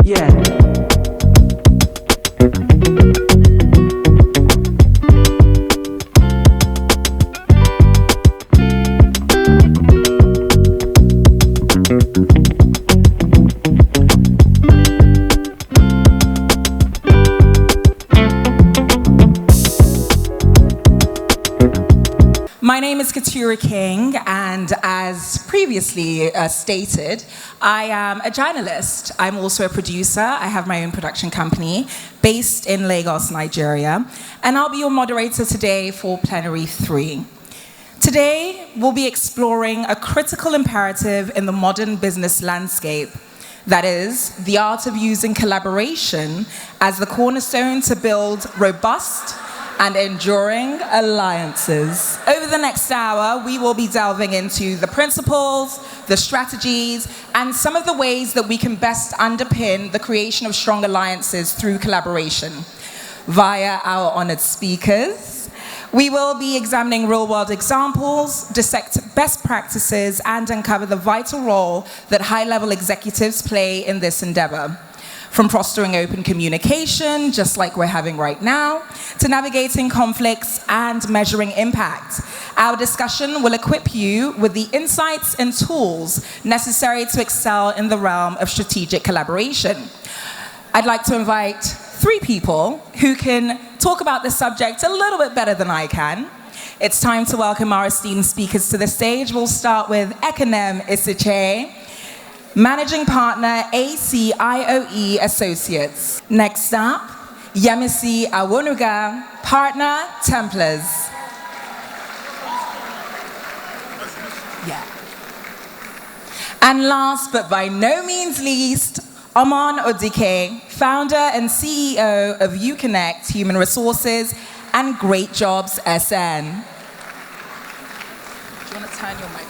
Yeah. My name is Katura King, and as previously stated, I am a journalist. I'm also a producer. I have my own production company based in Lagos, Nigeria, and I'll be your moderator today for Plenary 3. Today, we'll be exploring a critical imperative in the modern business landscape. That is, the art of using collaboration as the cornerstone to build robust and enduring alliances. Over the next hour, we will be delving into the principles, the strategies, and some of the ways that we can best underpin the creation of strong alliances through collaboration. Via our honored speakers, we will be examining real-world examples, dissect best practices, and uncover the vital role that high-level executives play in this endeavor. From fostering open communication, just like we're having right now, to navigating conflicts and measuring impact. Our discussion will equip you with the insights and tools necessary to excel in the realm of strategic collaboration. I'd like to invite 3 people who can talk about this subject a little bit better than I can. It's time to welcome our esteemed speakers to the stage. We'll start with Ekene Isiche, Managing Partner, ACIOE Associates. Next up, Yemisi Awonuga, Partner, Templars. Yeah. And last but by no means least, Omon Odike, Founder and CEO of UConnect Human Resources and Great Jobs SN. Do you want to turn your mic?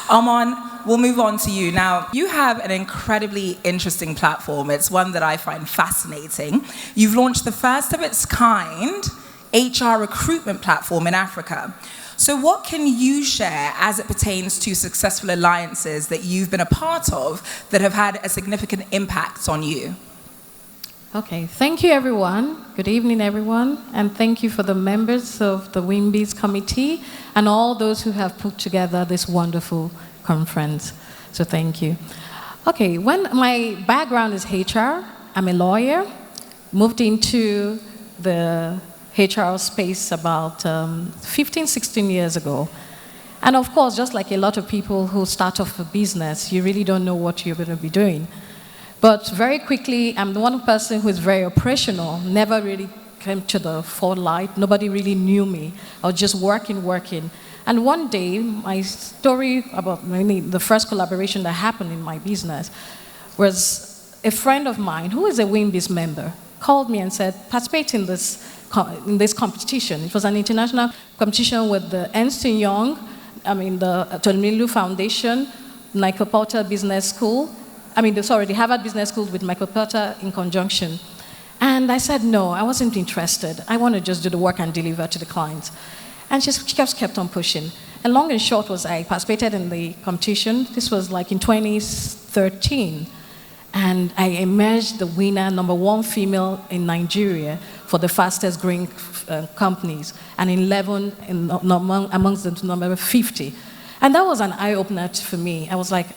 Omon, we'll move on to you. Now, you have an incredibly interesting platform. It's one that I find fascinating. You've launched the first of its kind HR recruitment platform in Africa. So what can you share as it pertains to successful alliances that you've been a part of that have had a significant impact on you? Okay, thank you everyone. Good evening everyone, and thank you for the members of the WimBiz committee and all those who have put together this wonderful conference. So thank you. Okay, when my background is HR, I'm a lawyer, moved into the HR space about 15, 16 years ago. And of course, just like a lot of people who start off a business, you really don't know what you're going to be doing. But very quickly, I'm the one person who is very operational, never really came to the forelight. Nobody really knew me. I was just working. And one day, my story about the first collaboration that happened in my business was a friend of mine, who is a WimBiz member, called me and said, participate in this competition. It was an international competition with the Ernst & Young, the Tolmilu Foundation, Michael Porter Business School, the Harvard Business School with Michael Porter in conjunction. And I said, no, I wasn't interested. I want to just do the work and deliver to the clients. And she just kept on pushing. And long and short was I participated in the competition. This was like in 2013. And I emerged the winner, #1 female in Nigeria for the fastest growing companies, and 11 amongst the number 50. And that was an eye-opener for me. I was like,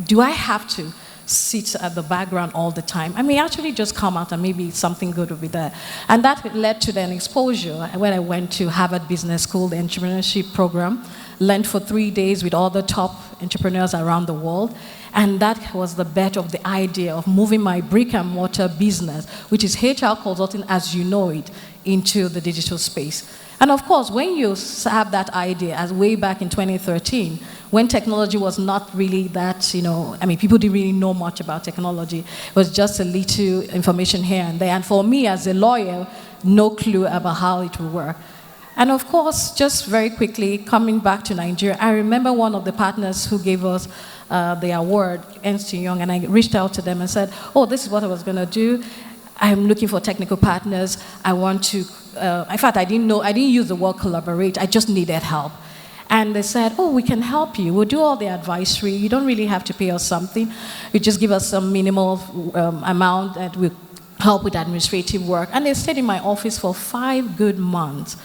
do I have to sit at the background all the time? I may actually just come out and maybe something good will be there. And that led to then exposure when I went to Harvard Business School, the entrepreneurship program, learned for 3 days with all the top entrepreneurs around the world. And that was the birth of the idea of moving my brick and mortar business, which is HR consulting as you know it, into the digital space. And of course, when you have that idea, as way back in 2013, when technology was not really that, people didn't really know much about technology. It was just a little information here and there. And for me, as a lawyer, no clue about how it would work. And of course, just very quickly, coming back to Nigeria, I remember one of the partners who gave us the award, Ernst & Young, and I reached out to them and said, oh, this is what I was going to do. I'm looking for technical partners. I want to, in fact, I didn't use the word collaborate. I just needed help. And they said, oh, we can help you. We'll do all the advisory. You don't really have to pay us something. You just give us some minimal amount that will help with administrative work. And they stayed in my office for 5 good months,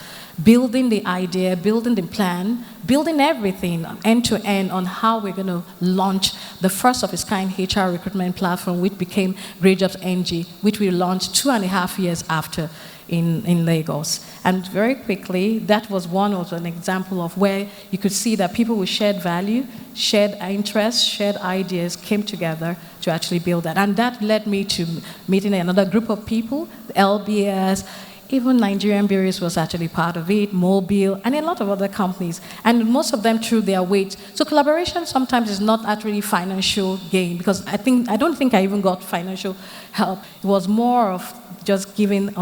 building the idea, building the plan, building everything end to end on how we're going to launch the first of its kind HR recruitment platform, which became Great Jobs NG, which we launched 2.5 years after in Lagos. And very quickly, that was an example of where you could see that people with shared value, shared interests, shared ideas came together to actually build that. And that led me to meeting another group of people, the LBS, even Nigerian breweries was actually part of it, Mobile, and a lot of other companies. And most of them threw their weight. So collaboration sometimes is not actually financial gain, because I don't think I even got financial help. It was more of just giving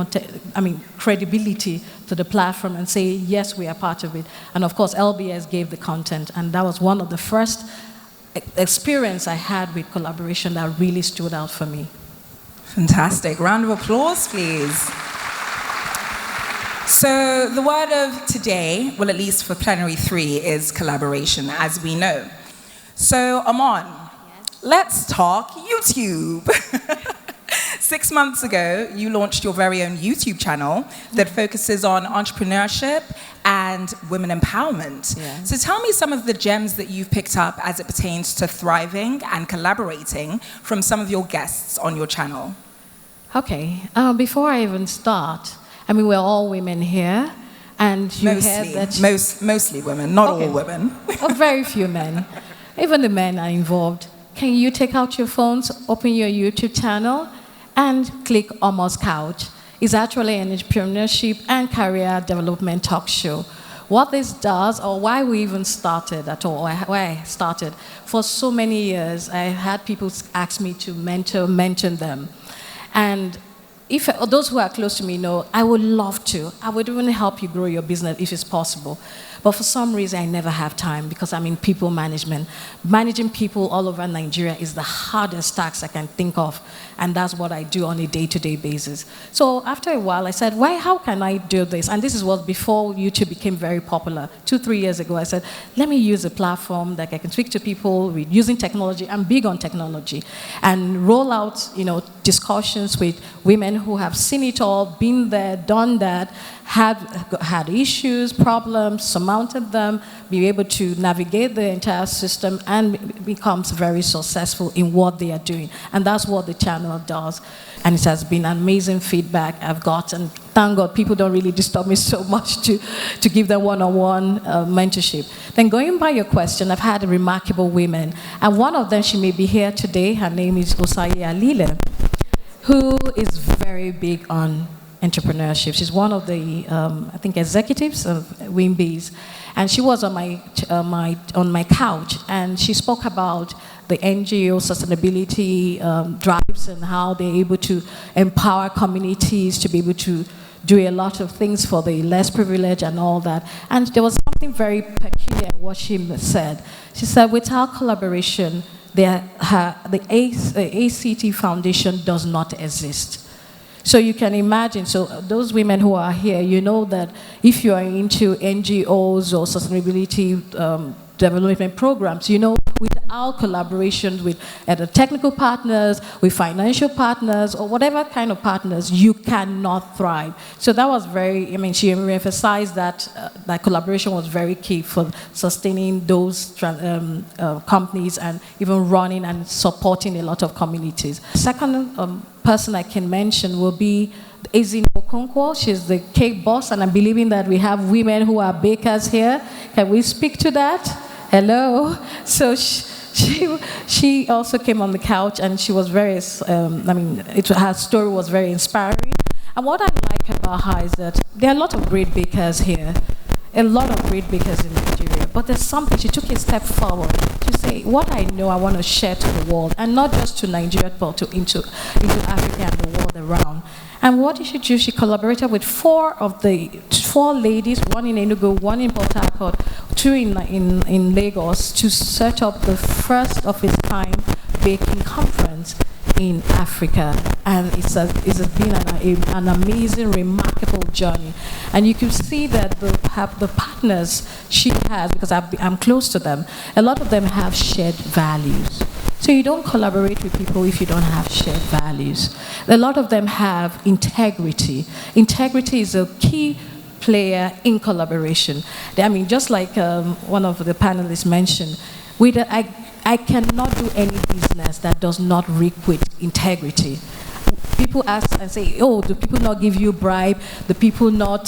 credibility to the platform and say, yes, we are part of it. And of course, LBS gave the content. And that was one of the first experience I had with collaboration that really stood out for me. Fantastic. Round of applause, please. So the word of today, well, at least for plenary 3, is collaboration, as we know. So, Omon, let's talk YouTube. 6 months ago, you launched your very own YouTube channel that focuses on entrepreneurship and women empowerment. Yeah. So tell me some of the gems that you've picked up as it pertains to thriving and collaborating from some of your guests on your channel. Okay, before I even start, we're all women here, and you heard that... Mostly women, not all women. Very few men. Even the men are involved. Can you take out your phones, open your YouTube channel, and click Omo's Couch? It's actually an entrepreneurship and career development talk show. What this does, or why we even started at all, why I started, for so many years, I had people ask me to mention them. And if those who are close to me know, I would love to. I would even help you grow your business if it's possible. But for some reason, I never have time because I'm in people management. Managing people all over Nigeria is the hardest task I can think of, and that's what I do on a day-to-day basis. So after a while, I said, how can I do this? And this was before YouTube became very popular. 2-3 years ago, I said, let me use a platform that I can speak to people with using technology. I'm big on technology. And roll out, discussions with women who have seen it all, been there, done that, had issues, problems, surmounted them, be able to navigate the entire system, and becomes very successful in what they are doing. And that's what the channel does. And it has been amazing feedback I've gotten. Thank God people don't really disturb me so much to give them one-on-one mentorship. Then going by your question, I've had remarkable women. And one of them, she may be here today. Her name is Osaye Alile, who is very big on entrepreneurship. She's one of the, executives of WimBiz. And she was on my couch, and she spoke about the NGO sustainability drives and how they're able to empower communities to be able to do a lot of things for the less privileged and all that. And there was something very peculiar in what she said. She said, without collaboration, the ACT Foundation does not exist. So you can imagine, so those women who are here, you know that if you are into NGOs or sustainability development programs, without collaboration with either technical partners, with financial partners, or whatever kind of partners, you cannot thrive. So that was she emphasized that collaboration was very key for sustaining those companies and even running and supporting a lot of communities. Second person I can mention will be Ezine Okonkwo. She's the cake boss, and I'm believing that we have women who are bakers here. Can we speak to that? Hello. So she also came on the couch, and she was very, her story was very inspiring. And what I like about her is that there are a lot of great bakers here, a lot of great bakers in Nigeria, but there's something, she took a step forward to say, what I know I want to share to the world, and not just to Nigeria, but into Africa and the world around. And what did she do? She collaborated with four ladies, one in Enugu, one in Port Harcourt, two in Lagos, to set up the first of its time baking conference in Africa, and it's been an amazing, remarkable journey. And you can see that the partners she has, because I'm close to them, a lot of them have shared values. So you don't collaborate with people if you don't have shared values. A lot of them have integrity. Integrity is a key player in collaboration. I mean, just like one of the panelists mentioned, I cannot do any business that does not reek with integrity. People ask and say, oh, do people not give you bribe? Do people not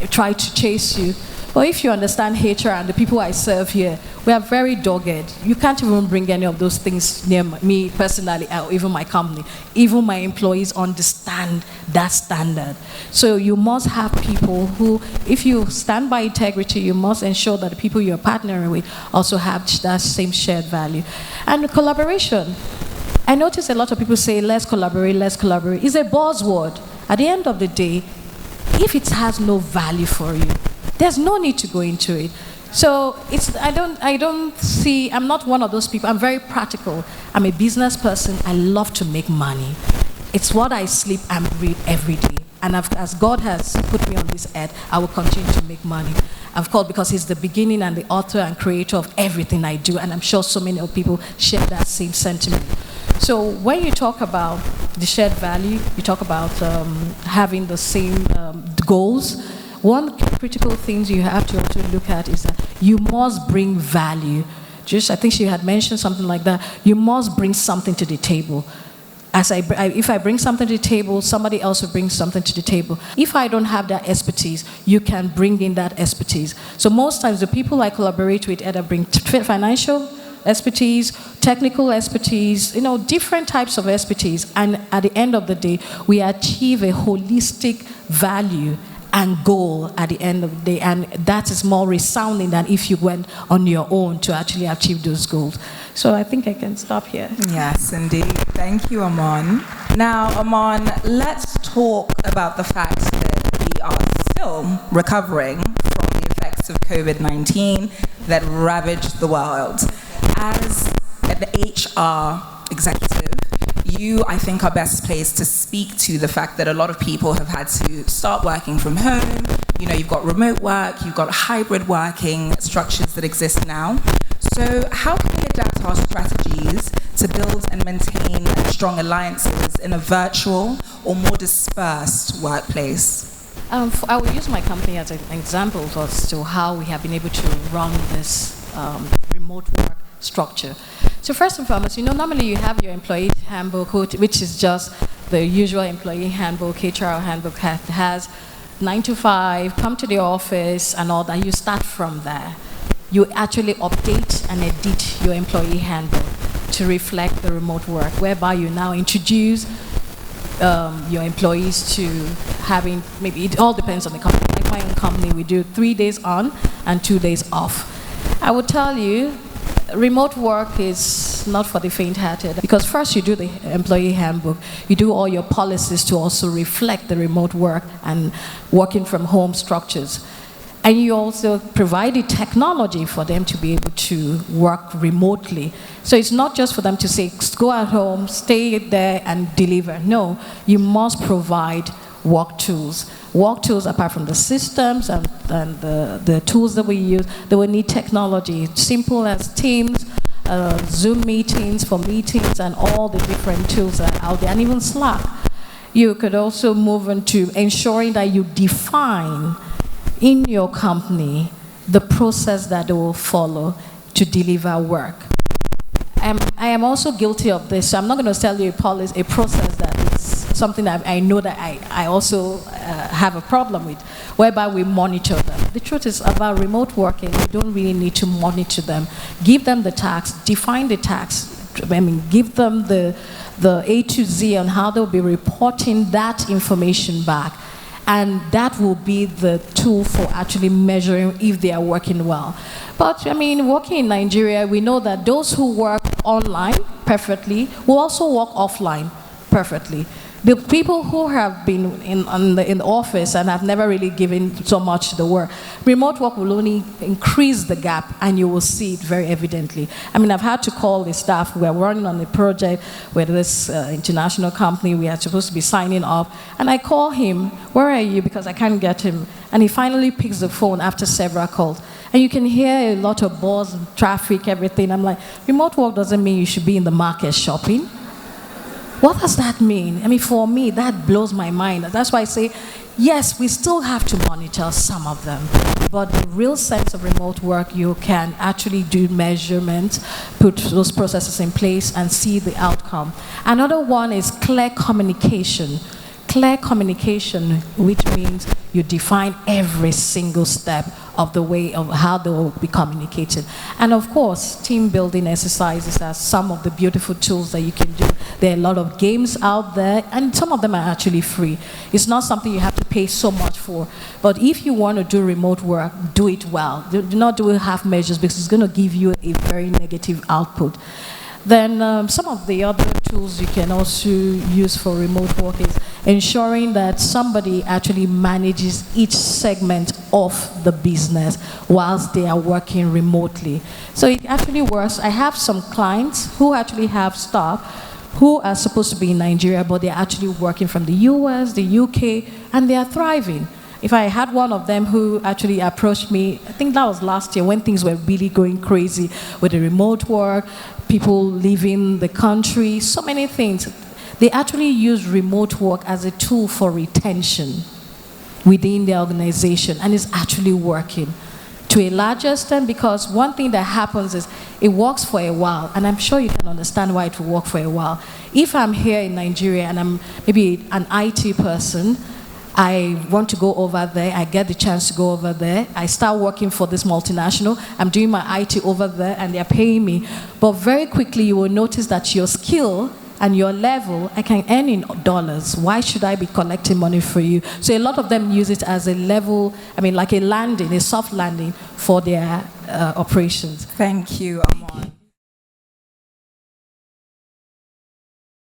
try to chase you? Well, if you understand HR and the people I serve here, we are very dogged. You can't even bring any of those things near me personally, or even my company. Even my employees understand that standard. So you must have people who, if you stand by integrity, you must ensure that the people you're partnering with also have that same shared value. And collaboration. I notice a lot of people say, let's collaborate, let's collaborate. It's a buzzword. At the end of the day, if it has no value for you, there's no need to go into it. So I'm not one of those people. I'm very practical. I'm a business person. I love to make money. It's what I sleep and breathe every day. And as God has put me on this earth, I will continue to make money. Of course, because He's the beginning and the author and creator of everything I do. And I'm sure so many people share that same sentiment. So when you talk about the shared value, you talk about having the same goals. One critical thing you have to also look at is that you must bring value. I think she had mentioned something like that. You must bring something to the table. If I bring something to the table, somebody else will bring something to the table. If I don't have that expertise, you can bring in that expertise. So most times the people I collaborate with either bring financial expertise, technical expertise, different types of expertise. And at the end of the day, we achieve a holistic value and goal at the end of the day, and that is more resounding than if you went on your own to actually achieve those goals. So I think I can stop here. Yes, indeed. Thank you, Omon. Now, Omon, let's talk about the fact that we are still recovering from the effects of COVID-19 that ravaged the world. As an HR executive, you, I think, are best placed to speak to the fact that a lot of people have had to start working from home. You've got remote work, you've got hybrid working structures that exist now. So how can we adapt our strategies to build and maintain strong alliances in a virtual or more dispersed workplace? I will use my company as an example as to how we have been able to run this remote work structure. So first and foremost, normally you have your employee handbook, which is just the usual employee handbook, HR handbook has 9 to 5, come to the office and all that. You start from there. You actually update and edit your employee handbook to reflect the remote work, whereby you now introduce your employees to having, maybe it all depends on the company. Like my own company, we do 3 days on and 2 days off. I would tell you, remote work is not for the faint-hearted, because first you do the employee handbook, you do all your policies to also reflect the remote work and working from home structures. And you also provide the technology for them to be able to work remotely. So it's not just for them to say, go at home, stay there and deliver. No, you must provide work tools. Work tools, apart from the systems and the tools that we use, they will need technology. Simple as Teams, Zoom meetings for meetings, and all the different tools that are out there, and even Slack. You could also move into ensuring that you define in your company the process that they will follow to deliver work. I am also guilty of this, so I'm not going to tell you a process that is something that I know that I also have a problem with, whereby we monitor them. The truth is, about remote working, you don't really need to monitor them. Give them the tasks, define the tasks, give them the A to Z on how they'll be reporting that information back. And that will be the tool for actually measuring if they are working well. But working in Nigeria, we know that those who work online perfectly will also work offline perfectly. The people who have been in the office and have never really given so much to the work, remote work will only increase the gap, and you will see it very evidently. I mean, I've had to call the staff. We're running on a project with this international company. We are supposed to be signing up. And I call him, where are you? Because I can't get him. And he finally picks the phone after several calls. And you can hear a lot of buzz, traffic, everything. I'm like, remote work doesn't mean you should be in the market shopping. What does that mean? I mean, for me, that blows my mind. That's why I say, yes, we still have to monitor some of them. But the real sense of remote work, you can actually do measurements, put those processes in place, and see the outcome. Another one is clear communication. Clear communication, which means you define every single step of the way of how they will be communicated. And of course, team building exercises are some of the beautiful tools that you can do. There are a lot of games out there, and some of them are actually free. It's not something you have to pay so much for. But if you want to do remote work, do it well. Do not do it half measures, because it's going to give you a very negative output. Then some of the other tools you can also use for remote work is ensuring that somebody actually manages each segment of the business whilst they are working remotely. So it actually works. I have some clients who actually have staff who are supposed to be in Nigeria, but they're actually working from the US, the UK, and they are thriving. If I had one of them who actually approached me, I think that was last year when things were really going crazy with the remote work, people leaving the country, so many things. They actually use remote work as a tool for retention within the organization, and it's actually working to a large extent, because one thing that happens is it works for a while, and I'm sure you can understand why it will work for a while. If I'm here in Nigeria and I'm maybe an IT person, I want to go over there, I get the chance to go over there, I start working for this multinational, I'm doing my IT over there and they're paying me. But very quickly you will notice that your skill and your level, I can earn in dollars. Why should I be collecting money for you? So a lot of them use it as a level, I mean like a landing, a soft landing for their operations. Thank you, Omon.